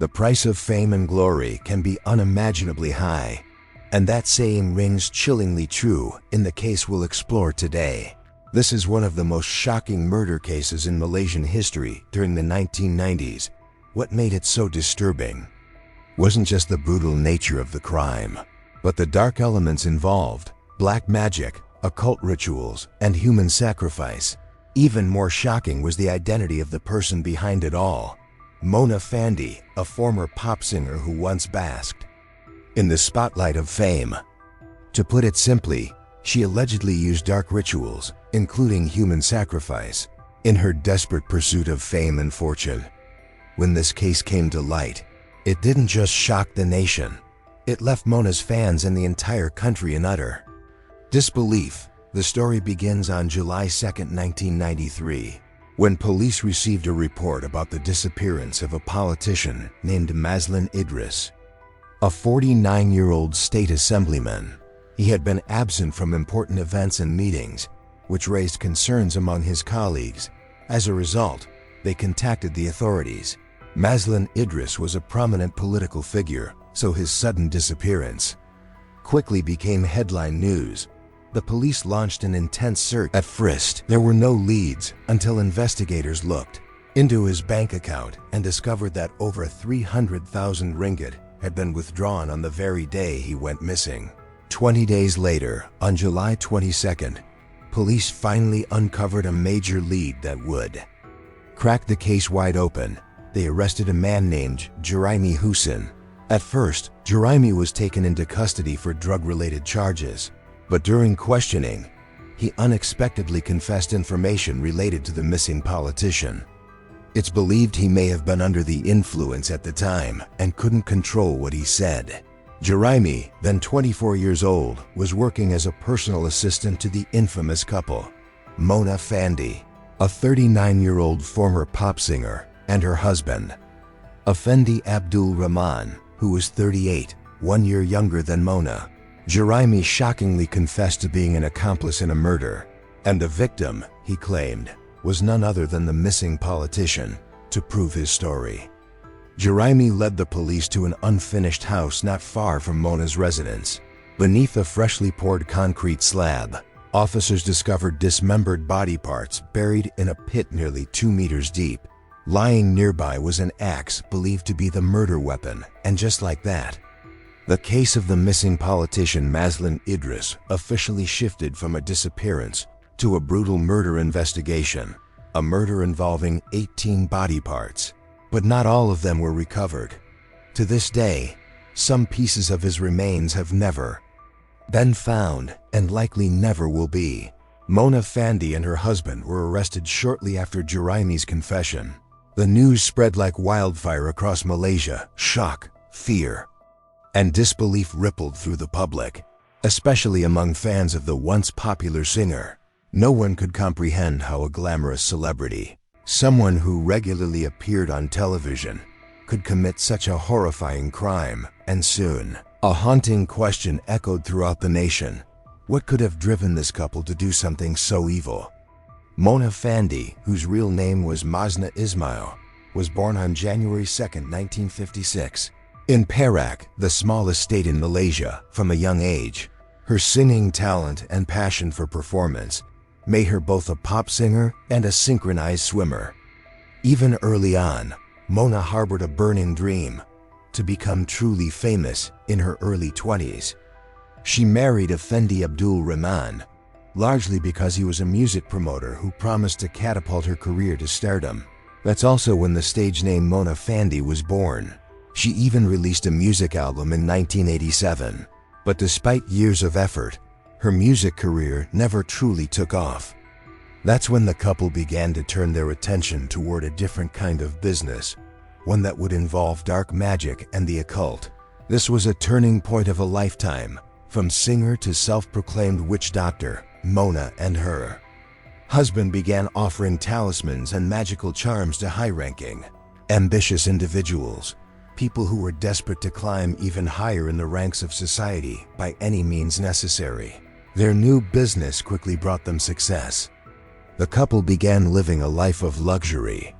The price of fame and glory can be unimaginably high, and that saying rings chillingly true in the case we'll explore today. This is one of the most shocking murder cases in Malaysian history during the 1990s. What made it so disturbing wasn't just the brutal nature of the crime, but the dark elements involved: black magic, occult rituals, and human sacrifice. Even more shocking was the identity of the person behind it all: Mona Fandey, a former pop singer who once basked in the spotlight of fame. To put it simply, she allegedly used dark rituals, including human sacrifice, in her desperate pursuit of fame and fortune. When this case came to light, it didn't just shock the nation. It left Mona's fans and the entire country in utter disbelief. The story begins on July 2, 1993, when police received a report about the disappearance of a politician named Maslin Idris, a 49-year-old state assemblyman. He had been absent from important events and meetings, which raised concerns among his colleagues. As a result, they contacted the authorities. Maslin Idris was a prominent political figure, so his sudden disappearance quickly became headline news. The police launched an intense search. At first, there were no leads until investigators looked into his bank account and discovered that over 300,000 ringgit had been withdrawn on the very day he went missing. 20 days later, on July 22nd, police finally uncovered a major lead that would crack the case wide open. They arrested a man named Juraimi Hussein. At first, Juraimi was taken into custody for drug-related charges, but during questioning, he unexpectedly confessed information related to the missing politician. It's believed he may have been under the influence at the time and couldn't control what he said. Juraimi, then 24 years old, was working as a personal assistant to the infamous couple, Mona Fandey, a 39-year-old former pop singer, and her husband, Effendi Abdul Rahman, who was 38, 1 year younger than Mona. Juraimi shockingly confessed to being an accomplice in a murder, and the victim, he claimed, was none other than the missing politician. To prove his story, Juraimi led the police to an unfinished house not far from Mona's residence. Beneath a freshly poured concrete slab, officers discovered dismembered body parts buried in a pit nearly 2 meters deep. Lying nearby was an axe believed to be the murder weapon, and just like that, the case of the missing politician Maslin Idris officially shifted from a disappearance to a brutal murder investigation, a murder involving 18 body parts. But not all of them were recovered. To this day, some pieces of his remains have never been found and likely never will be. Mona Fandey and her husband were arrested shortly after Juraimi's confession. The news spread like wildfire across Malaysia. Shock, fear, and disbelief rippled through the public, especially among fans of the once popular singer. No one could comprehend how a glamorous celebrity, someone who regularly appeared on television, could commit such a horrifying crime. And soon, a haunting question echoed throughout the nation: what could have driven this couple to do something so evil? Mona Fandey, whose real name was Masna Ismail, was born on January 2, 1956, in Perak, the smallest state in Malaysia. From a young age, her singing talent and passion for performance made her both a pop singer and a synchronized swimmer. Even early on, Mona harbored a burning dream to become truly famous. In her early 20s, she married Effendi Abdul Rahman, largely because he was a music promoter who promised to catapult her career to stardom. That's also when the stage name Mona Fandey was born. She even released a music album in 1987. But despite years of effort, her music career never truly took off. That's when the couple began to turn their attention toward a different kind of business, one that would involve dark magic and the occult. This was a turning point of a lifetime. From singer to self-proclaimed witch doctor, Mona and her husband began offering talismans and magical charms to high-ranking, ambitious individuals, people who were desperate to climb even higher in the ranks of society by any means necessary. Their new business quickly brought them success. The couple began living a life of luxury,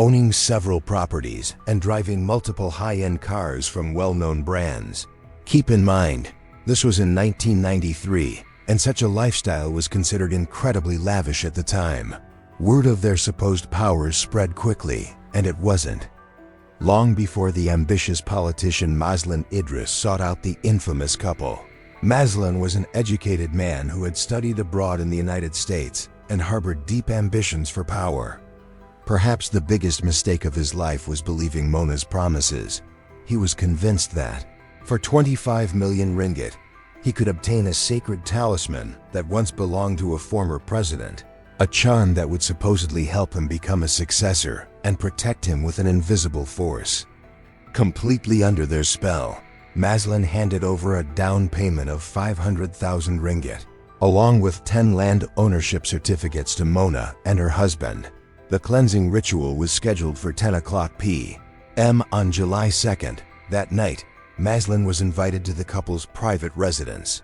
owning several properties and driving multiple high-end cars from well-known brands. Keep in mind, this was in 1993, and such a lifestyle was considered incredibly lavish at the time. Word of their supposed powers spread quickly, and it wasn't long before the ambitious politician Mazlan Idris sought out the infamous couple. Mazlan was an educated man who had studied abroad in the United States and harbored deep ambitions for power. Perhaps the biggest mistake of his life was believing Mona's promises. He was convinced that, for 25 million ringgit, he could obtain a sacred talisman that once belonged to a former president, a charm that would supposedly help him become a successor and protect him with an invisible force. Completely under their spell, Mazlan handed over a down payment of 500,000 ringgit, along with 10 land ownership certificates to Mona and her husband. The cleansing ritual was scheduled for 10 o'clock p.m. on July 2nd. That night, Mazlan was invited to the couple's private residence.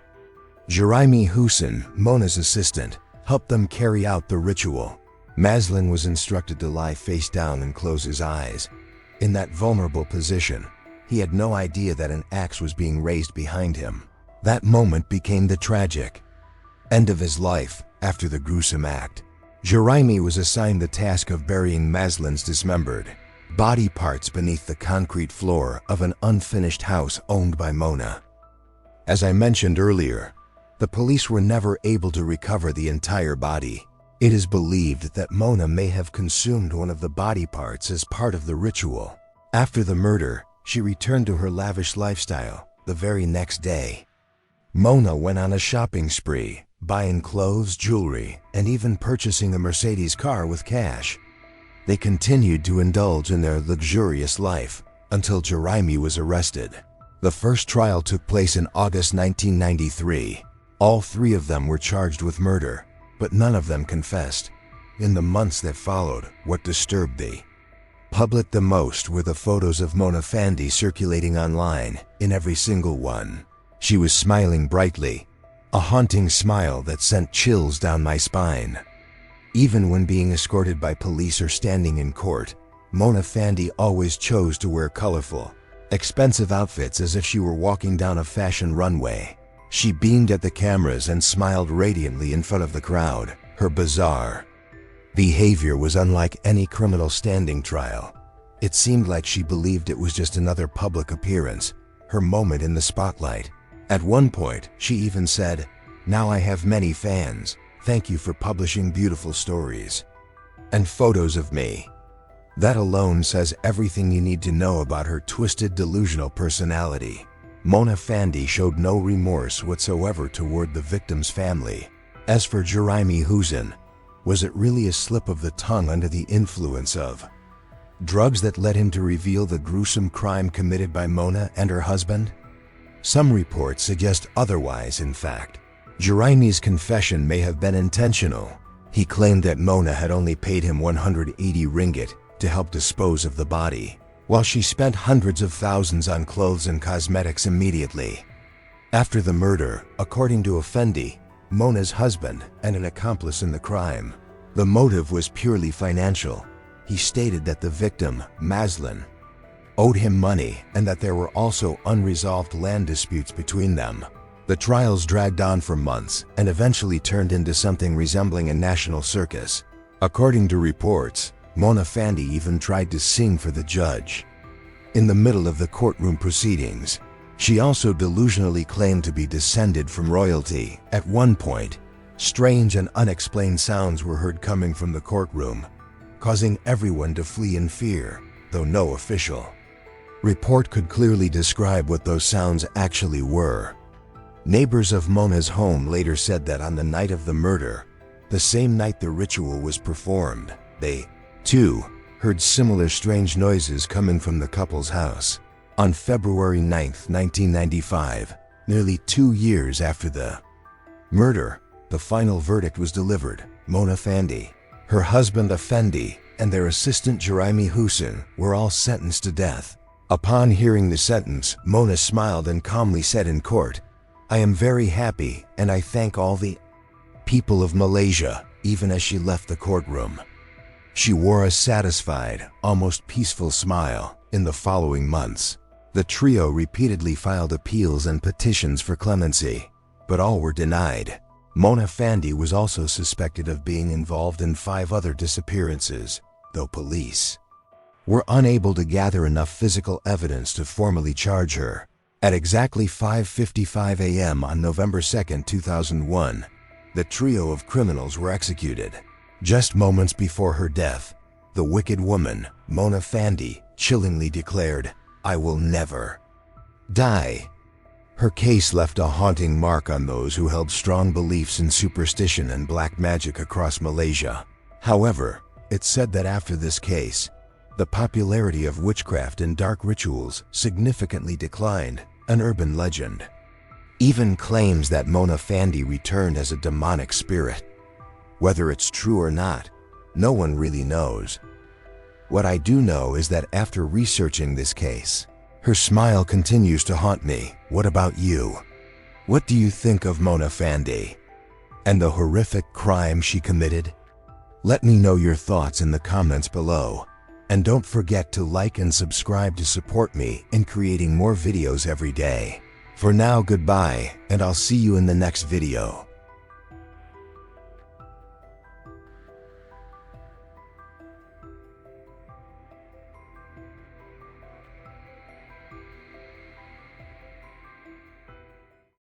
Juraimi Hussein, Mona's assistant, helped them carry out the ritual. Mazlan was instructed to lie face down and close his eyes. In that vulnerable position, he had no idea that an axe was being raised behind him. That moment became the tragic end of his life. After the gruesome act, Juraimi was assigned the task of burying Mazlan's dismembered body parts beneath the concrete floor of an unfinished house owned by Mona. As I mentioned earlier, the police were never able to recover the entire body. It is believed that Mona may have consumed one of the body parts as part of the ritual. After the murder, she returned to her lavish lifestyle the very next day. Mona went on a shopping spree, buying clothes, jewelry, and even purchasing a Mercedes car with cash. They continued to indulge in their luxurious life until Juraimi was arrested. The first trial took place in August 1993. All three of them were charged with murder, but none of them confessed. In the months that followed, what disturbed the public the most were the photos of Mona Fandey circulating online. In every single one, she was smiling brightly, a haunting smile that sent chills down my spine. Even when being escorted by police or standing in court, Mona Fandey always chose to wear colorful, expensive outfits as if she were walking down a fashion runway. She beamed at the cameras and smiled radiantly in front of the crowd. Her bizarre behavior was unlike any criminal standing trial. It seemed like she believed it was just another public appearance, her moment in the spotlight. At one point, she even said, "Now I have many fans. Thank you for publishing beautiful stories and photos of me." That alone says everything you need to know about her twisted, delusional personality. Mona Fandey showed no remorse whatsoever toward the victim's family. As for Juraimi Hussein, was it really a slip of the tongue under the influence of drugs that led him to reveal the gruesome crime committed by Mona and her husband? Some reports suggest otherwise. In fact, Juraimi's confession may have been intentional. He claimed that Mona had only paid him 180 ringgit to help dispose of the body, while she spent hundreds of thousands on clothes and cosmetics immediately after the murder, according to Effendi, Mona's husband and an accomplice in the crime. The motive was purely financial. He stated that the victim, Mazlan, owed him money and that there were also unresolved land disputes between them. The trials dragged on for months and eventually turned into something resembling a national circus. According to reports, Mona Fandey even tried to sing for the judge in the middle of the courtroom proceedings. She also delusionally claimed to be descended from royalty. At one point, strange and unexplained sounds were heard coming from the courtroom, causing everyone to flee in fear, though no official report could clearly describe what those sounds actually were. Neighbors of Mona's home later said that on the night of the murder, the same night the ritual was performed, they, too, heard similar strange noises coming from the couple's house. On February 9, 1995, nearly 2 years after the murder, the final verdict was delivered. Mona Fandey, her husband Effendi, and their assistant Juraimi Hussein were all sentenced to death. Upon hearing the sentence, Mona smiled and calmly said in court, "I am very happy and I thank all the people of Malaysia," even as she left the courtroom. She wore a satisfied, almost peaceful smile. In the following months, the trio repeatedly filed appeals and petitions for clemency, but all were denied. Mona Fandey was also suspected of being involved in 5 other disappearances, though police were unable to gather enough physical evidence to formally charge her. At exactly 5:55 a.m. on November 2, 2001, the trio of criminals were executed. Just moments before her death, the wicked woman, Mona Fandey, chillingly declared, "I will never die." Her case left a haunting mark on those who held strong beliefs in superstition and black magic across Malaysia. However, it's said that after this case, the popularity of witchcraft and dark rituals significantly declined. An urban legend even claims that Mona Fandey returned as a demonic spirit. Whether it's true or not, no one really knows. What I do know is that after researching this case, her smile continues to haunt me. What about you? What do you think of Mona Fandey and the horrific crime she committed? Let me know your thoughts in the comments below. And don't forget to like and subscribe to support me in creating more videos every day. For now, goodbye, and I'll see you in the next video.